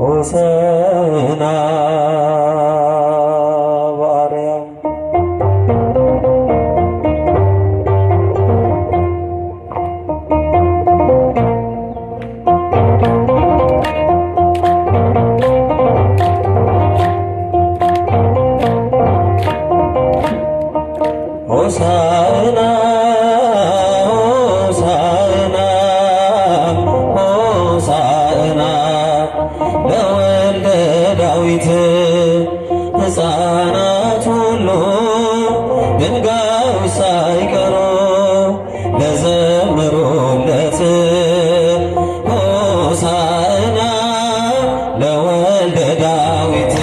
ሆሳዕና በአርያም ሆሳዕና ለወልደ ዳዊት ሕፃናት ሁሉ ድንጋዮች ሳይቀሩ ለዘመሩለት ሆሳዕና ለወልደ ዳዊት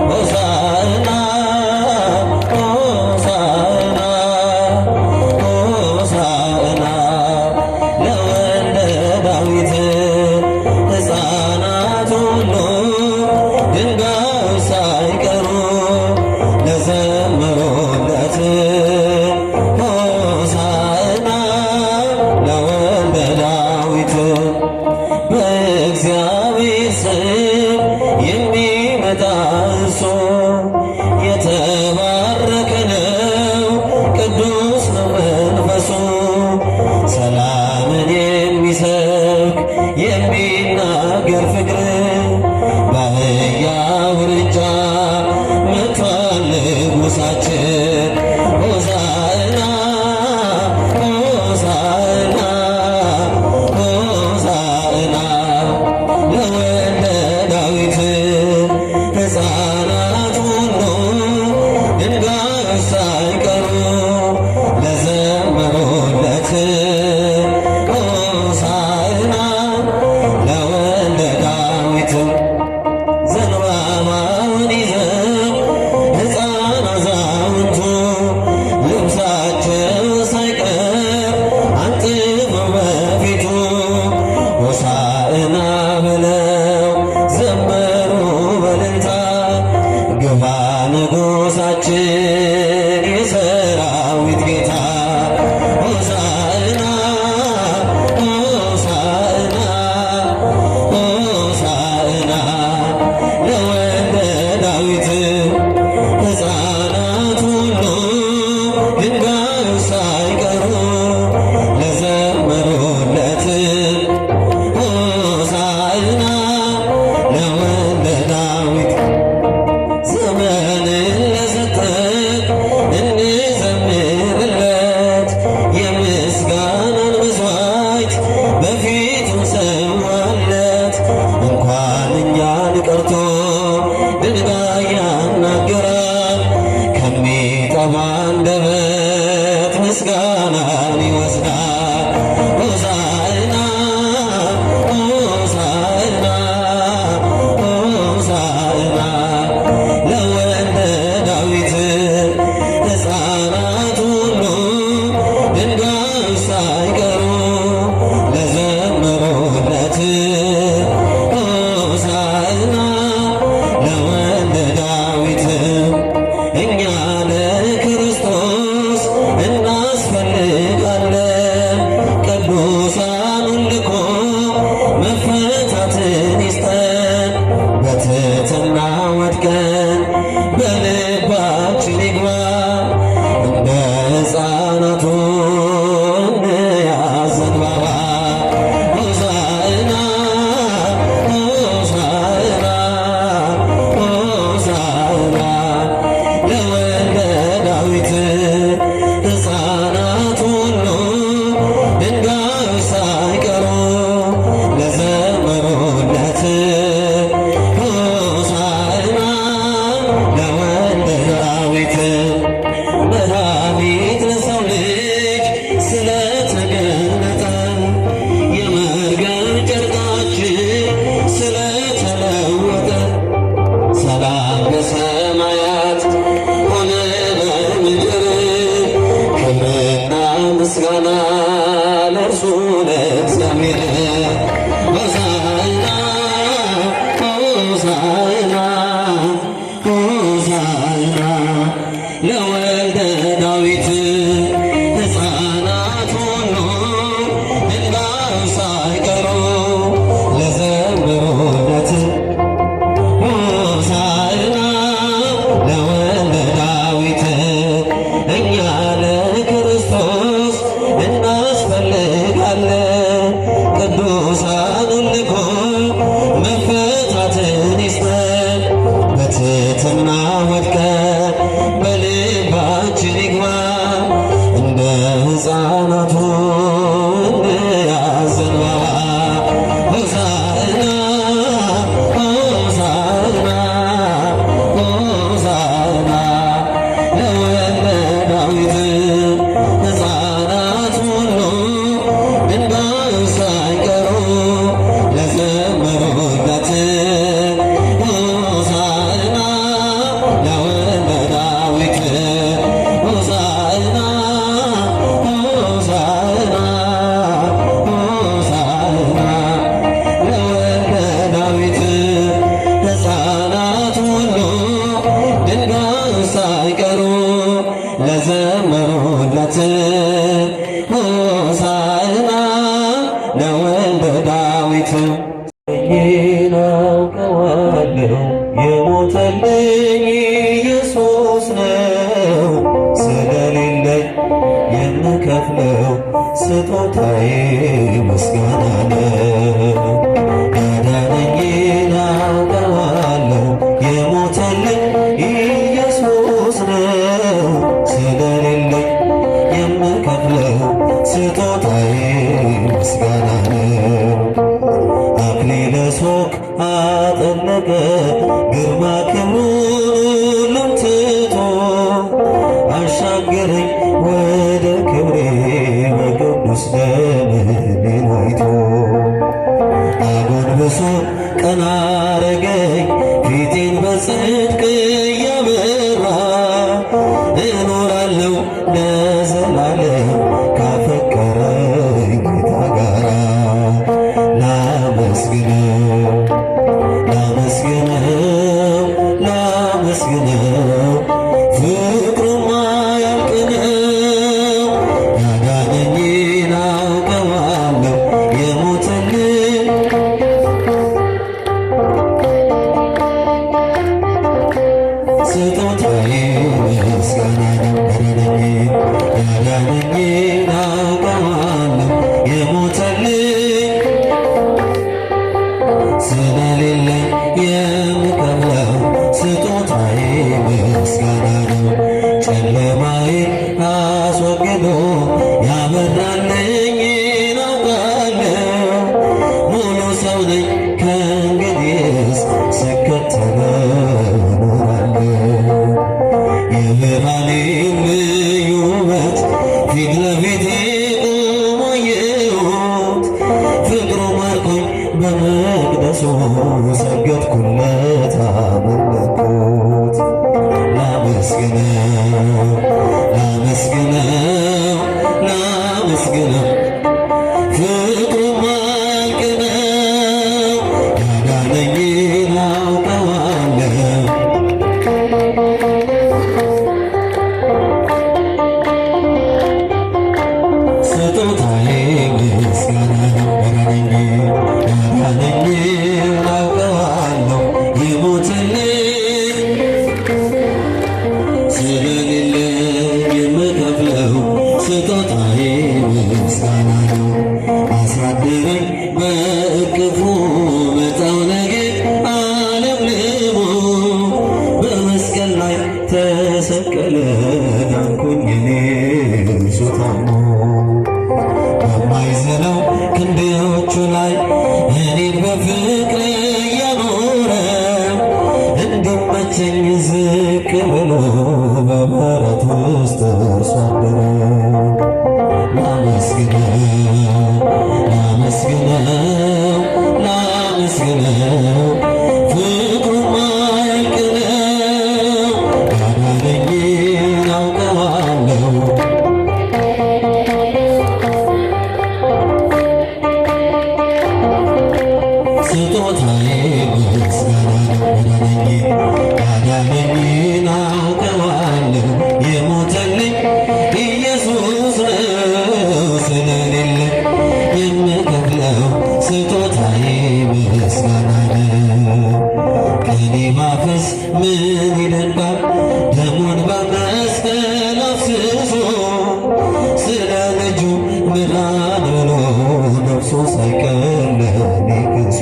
ሆሳዕና ሆሳዕና ሆሳዕና ለወልደ ዳዊት ሕፃናት ሁሉ ድንጋዮች ሳይቀሩ ለዘመሩለት ሆሳዕና ለወልደ ዳዊት በእግዚአብሔር ስም የሚመጣ እርሱ የተባረከ ነው፣ ቅዱስ ነው መንፈሱ ሰላምን የሚሰብክ የሚናገር ፍቅር በአህያ ውርንጫ መጥቷል ንጉሣችን ሆሳዕና ሆሳዕና ሆሳዕና ለወልደ ዳዊት ሕፃናት ሁሉ ድንጋዮች ሳይቀሩ ለዘመሩለት ሆሳዕና ለወልደ ዳዊት ዘንባባውን ይዘው ሕፃን አዛውንቱ ልብሳቸው ሳይቀር አንጥፈው በፊቱ ሆሳዕና ብለው ዘመሩ በእልልታ ግባ ንጉሣችን የሰራዊት ጌታ ሆሳዕና ሆሳዕና ሆሳዕና ለወልደ ዳዊት ሕፃናት ሁሉ ድንጋዮች ሳይቀሩ ለዘመሩለት ሆሳዕና ለወልደ ዳዊት ዘመንን ለሰጠን እንዘምርለት የምስጋናን መስዋዕት በፊቱ ሰዋለት እንኳን እኛን ቀርቶ ድንጋይ ያናገራል ከሚጠፋ አንደበት ምስጋናን ይወስዳል ሆሳዕና ሆሳዕና ሆሳዕና ለወልደ ዳዊት ሕፃናት ሁሉ ድንጋዮች ሳይቀሩ ለዘመሩለት ሆሳዕና ለወልደ ዳዊት እኛ ለክርስቶስ እናስፈልጋለን እኛ ለክርስቶስ እናስፈልጋለን። ቅዱሳኑን ልኮ መፈታትን ይስጠን። በትሕትና ወድቀን በልባችን ይግባ እንደ ሕፃናቱ እንያዘንባ ሆሳዕና ሆሳዕና ሆሳዕና ለወልደ ዳዊት ሕፃናት ሁሉ ድንጋይ ሳይቀሩ ለዘመሩለት ሆሳዕና ለወልደ ዳዊት ሆሳዕና ሆሳዕና ሆሳዕና ለወልደ ዳዊት ሕፃናት ሁሉ ድንጋይ ሳይቀሩ ለዘመሩለት ሆሳዕና ለወልደ ዳዊት። ይህን አውቀዋለሁ የሞተልኝ ኢየሱስ ነው። ስለሌለኝ የምከፍለው ስጦታዬ ምስጋና ነው። ያዳነኝን አውቀዋለሁ የሞተልኝ ኢየሱስ ነው። ስለሌለኝ የምከፍለው ስጦታዬ ምስጋና ነው። አክሊለ ሦክ አጠለቀ ግርማ ክብሩን ሁሉን ትቶ አሻገረኝ ወደ ክብሬ በቅዱስ ደምህን አይቶ አጎንብሶ ቀና አረገኝ ፊቴን በጽድቅ እያበራ እኖራለሁ ለዘላለም ካፈቀረኝ ጌታ ጋራ ላመስግነው ላመስግነው ላመስግነው ፍቅሩማ ያልቅ ነው። ያዳነኝን አውቀዋለሁ የሞተልኝ ስጦታዬ ምስጋና ነው። ያዳነኝን አውቀዋለሁ የሞተልኝ ስለሌለኝ የምከፍለው ስጦታዬ ምስጋና ነው። ጨለማዬን አስወግዶ ያበራልኝን አውቃለሁ። ሙሉ ሰው ነኝ ከእንግዲህስ ስከተለው እኖራለሁ። የብርሃኔን ልዩ ውበት ፊት ለፊቴ ቆሞ አየሁት። ፍቅሩ ማርኮኝ በመቅደሱ ሰገድኩለት አመለኩት። ላመስግነው ላመስግነው ላመስግነው ፍቅሩማ ያልቅ ነው። ያዳነኝን አውቀዋለሁ ስጦታዬ ምስጋና ነው። ያዳነኝን አውቀዋለሁ የሞተልኝ ስለሌለኝ የምከፍለው ስጦታዬ ምስጋና ነው። አሳደረኝ በእቅፉ መጣው ነገ አለምልሞ በመስቀል ላይ ተሰቀለ ዳንኩኝ እኔ እርሱ ታሞ በማይዘለው ክንዶቹ ላይ እኔን በፍቅር እያኖረ እንዲመቸኝ ዝቅ ብሎ በምሕረት ውስጥ እርሱ አደረ። ላመስግነው ላመስግነው ላመስግነው ፍቅሩማ ያልቅ ነው። ያዳነኝን አውቀዋለሁ ስጦታዬ ምስጋና ነው። ያዳነኝን አውቀዋለሁ የሞተልኝ ኢየሱስ ነው። ስለሌለኝ የምከፍለው ስጦታዬ ምስጋና ነው። ከኔ ማፈስ ምን ይደንቃል? ደሙን በመስቀል አፍስሶ ልዳን ብሎ ነፍሱ ሳይቀር ለኔ ክሶ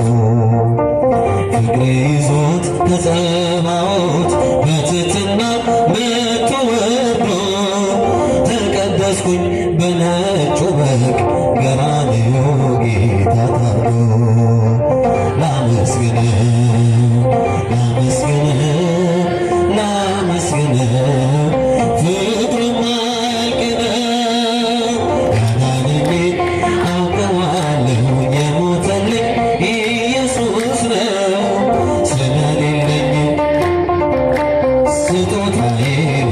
ፍቅሬ ይዞት ከጸባዖት በትሕትና መጥቶ ወርዶ ተቀደስኩኝ በነጩ በግ ቀራንዮ ጌታ ታርዶ ላመስግንህ ላመስግንህ ላመስግንህ ፍቅሩ ማያልቅ ነው ያዳነኝ አውቀዋለሁ የሞተልኝ ኢየሱስ ነው ስለሌለኝ ስጦታዬ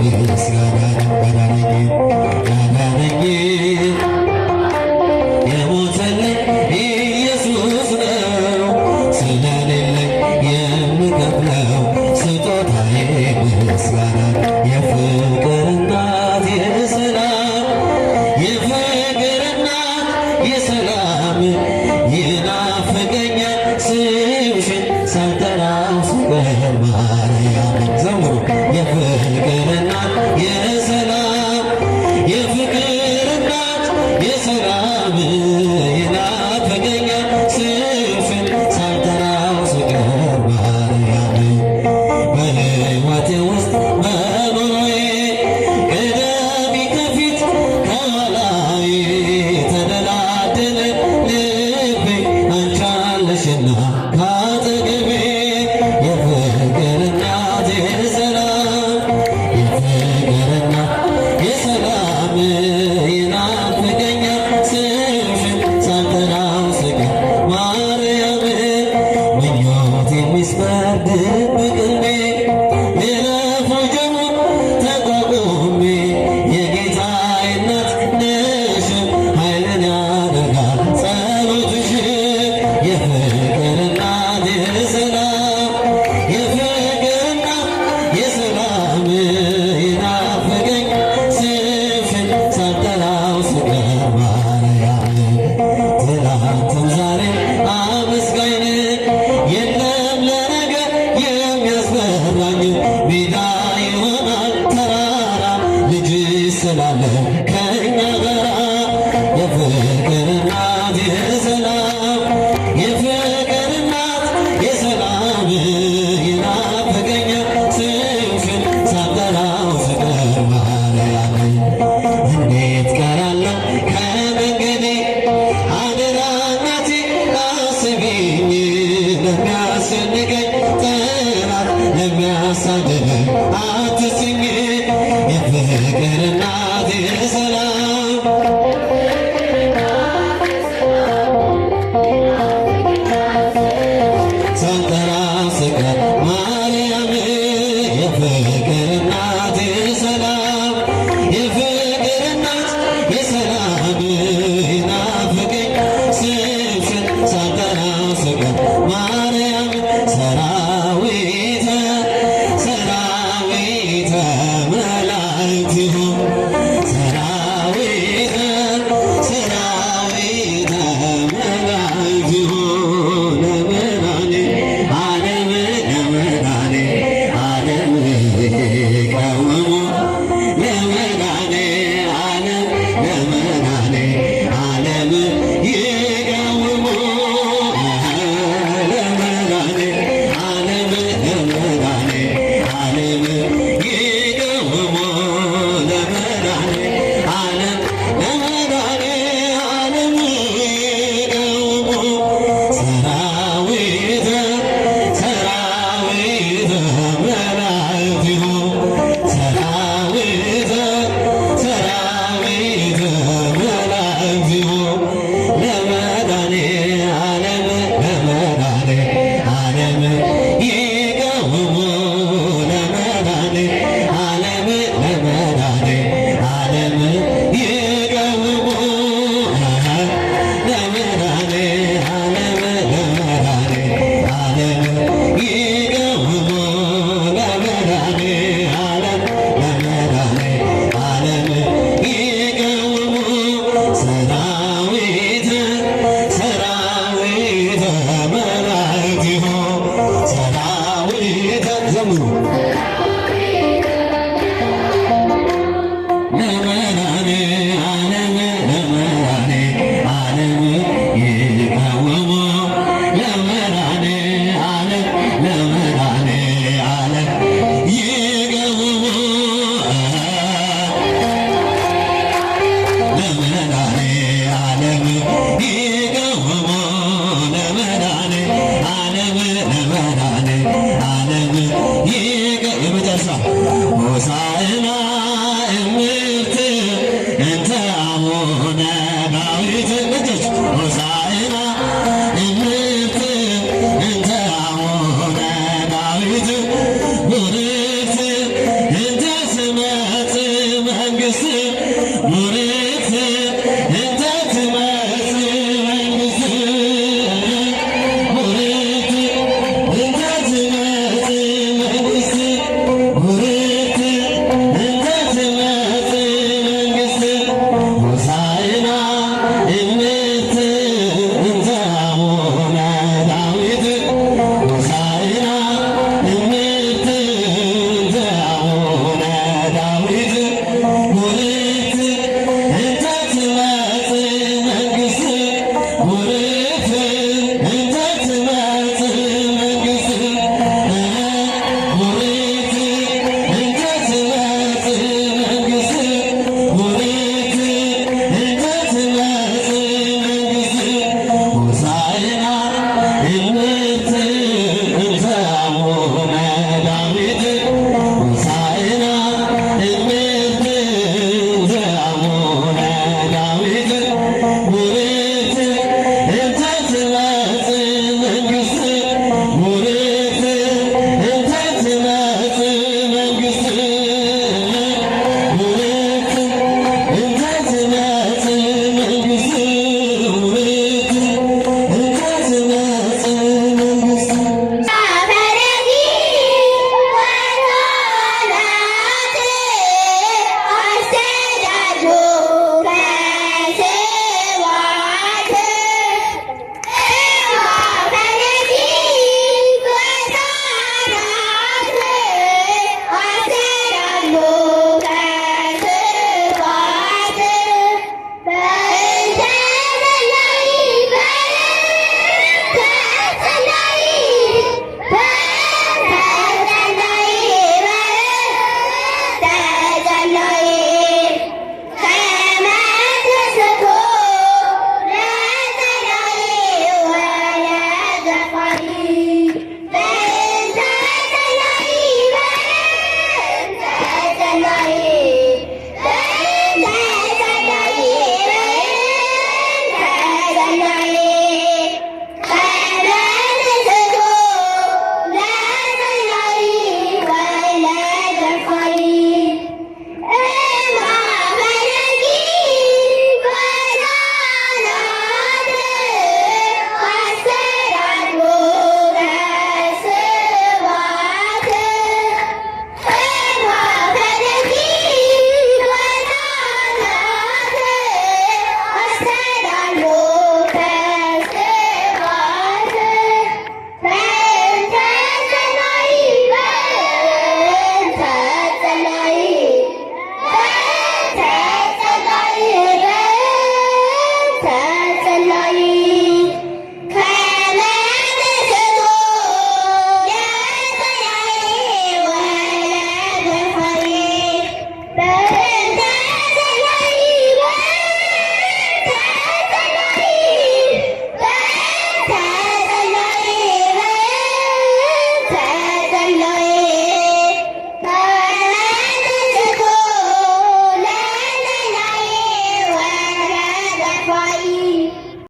ምስጋና ያዳነኝ ያዳነኝ የሞተልኝ ኢየሱስ ነው ስለሌለኝ የምከፍለው ስጦታዬ ምስጋና የፍቅር እናት የሰላም የፍቅር እናት የሰላም ይናፍቀኛል ስምሽን ሳልጠራው ስቀር ማርያም ዘምሩ የፍቅር እናት የሰላም የፍቅር እናት የሰላም ይናፍቀኛል ስምሽን ሳልጠራው ስቀር ማርያም በሕይወቴ ውስጥ በኑሮዬ ቅደሚ ከፊት ከኋላዬ ተደላደለ ልቤ አንቺ አለሽና ካጠገቤ የፍቅር እናት የሰላም የፍቅር እናት የሰላም ይናፍቀኛል ስምሽን ሳልጠራው ስቀር ማርያም ምኞት የሚስበር ድብቅ ሕልሜ ልለፈው ጀሞ ተቋቁሜ የጌታዬ እናት ነሽ ኃይልን ያደርጋል ጸሎትሽ የፍቅር እናት የሰላም የፍቅር እናት የሰላም ይናፍቀኝ ስምሽን ሳልጠራው ስቀር ማርያም ትናንትም ዛሬ አመስጋኝ ነኝ የለም ለነገ የሚያስፈራኝ ሜዳ ይሆናል ተራራ ልጅ ስላለ ከእኛ ጋራ የፍቅር እናት የሰላም የፍቅር እናት የሰላም ይናፍቀኛል ስምሽን ሳልጠራው ስቀር ማርያም እንዴት ቀራለሁ ከመንገዴ አደራ እናቴ አስቢኝ ለሚያስጨንቀኝ ጠላት ለሚያሳድደኝ አትስኝ የፍቅር እናት የሰላም ሳልጠራው ስቀር ማርያም የፍቅር እናት የሰላም የፍቅር እናት የሰላም ይናፍቀኝ ስምሽን ሳልጠራው ስቀር ማርያም ሰራዊተ ሰራዊተ መላእክት ሰራዊተ ሰራዊተ መላእክት ለመድኃኔ ዓለም ለመድኃኔ ዓለም ይቃወሙ ለመድኃኔ ዓለም ለመድኃኔ ዓለም ይቃወሙ ለመድኃኔ ዓለም ለመድኃኔ ዓለም ይቃወሙ ለመድኃኔ ሞረ